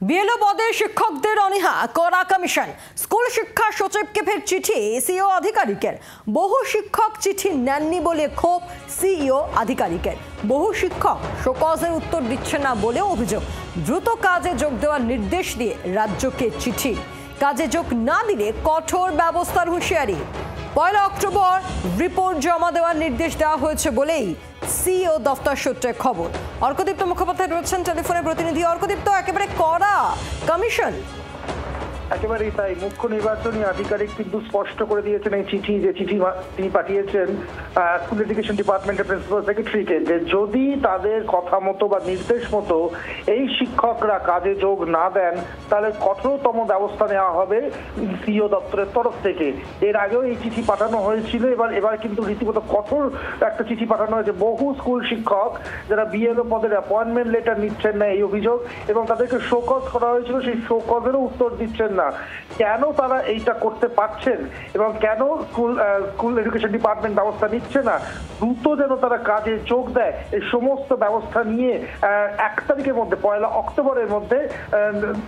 BLO পদে শিক্ষকদের অনীহা, কড়া কমিশন। স্কুল শিক্ষা সচিবকে ফের চিঠি সিইও আধিকারিকের। বহু শিক্ষক চিঠি নেননি বলে ক্ষোভ সিইও আধিকারিকের। বহু শিক্ষক শোকজের উত্তর দিচ্ছে না বলেও অভিযোগ। দ্রুত কাজে যোগ দেওয়ার নির্দেশ দিয়ে রাজ্যকে চিঠি। কাজে যোগ না দিলে কঠোর ব্যবস্থার হুঁশিয়ারি। 1 অক্টোবর রিপোর্ট জমা দেওয়ার নির্দেশ দেওয়া হয়েছে বলেই সিইও দফতর সূত্রে খবর। অর্কদীপ্ত মুখোপাধ্যায় রয়েছেন টেলিফোনে প্রতিনিধি। অর্কদীপ্ত, একেবারে কড়া কমিশন। একেবারেই তাই। মুখ্য নির্বাচনী আধিকারিক কিন্তু স্পষ্ট করে দিয়েছেন এই চিঠি, যে চিঠি তিনি পাঠিয়েছেন স্কুল এডুকেশন ডিপার্টমেন্টের প্রিন্সিপাল সেক্রেটারিকে, যে যদি তাদের কথা মতো বা নির্দেশ মতো এই শিক্ষকরা কাজে যোগ না দেন তাহলে কঠোরতম ব্যবস্থা নেওয়া হবে সিইও দপ্তরের তরফ থেকে। এর আগেও এই চিঠি পাঠানো হয়েছিল, এবার কিন্তু রীতিমতো কঠোর একটা চিঠি পাঠানো হয়েছে। বহু স্কুল শিক্ষক যারা বিএলও পদের অ্যাপয়েন্টমেন্ট লেটার নিচ্ছেন না এই অভিযোগ, এবং তাদেরকে শোকজ করা হয়েছিল, সেই শোকজেরও উত্তর দিচ্ছেন না। কেন তারা এইটা করতে পারছেন এবং কেন স্কুল এডুকেশন ডিপার্টমেন্ট ব্যবস্থা নিচ্ছে না, দ্রুত যেন তারা কাজে যোগ দেয়, এই সমস্ত ব্যবস্থা নিয়ে 1 তারিখের মধ্যে 1 অক্টোবরের মধ্যে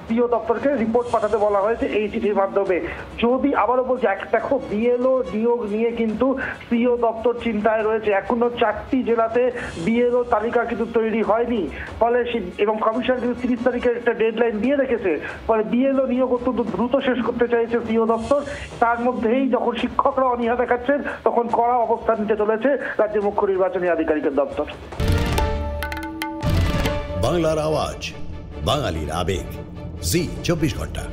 সিইও দপ্তরকে রিপোর্ট পাঠাতে বলা হয়েছে এই চিঠির মাধ্যমে। যদি আবারও বলছি, দেখো বিএলও নিয়োগ নিয়ে কিন্তু সিইও দপ্তর চিন্তায় রয়েছে। এখনো 4টি জেলাতে বিএলও তালিকা কিন্তু তৈরি হয়নি, ফলে এবং কমিশন কিন্তু 30 তারিখের একটা ডেডলাইন দিয়ে রেখেছে। ফলে বিএলও নিয়োগ অত্যন্ত দ্রুত শেষ করতে চাইছে সিইও দপ্তর। তার মধ্যেই যখন শিক্ষকরা অনীহা দেখাচ্ছেন, তখন কড়া অবস্থান নিতে চলেছে রাজ্যের মুখ্য নির্বাচনী আধিকারিকের দপ্তর। বাংলার আওয়াজ, বাঙালির আবেগ, জি 24 ঘন্টা।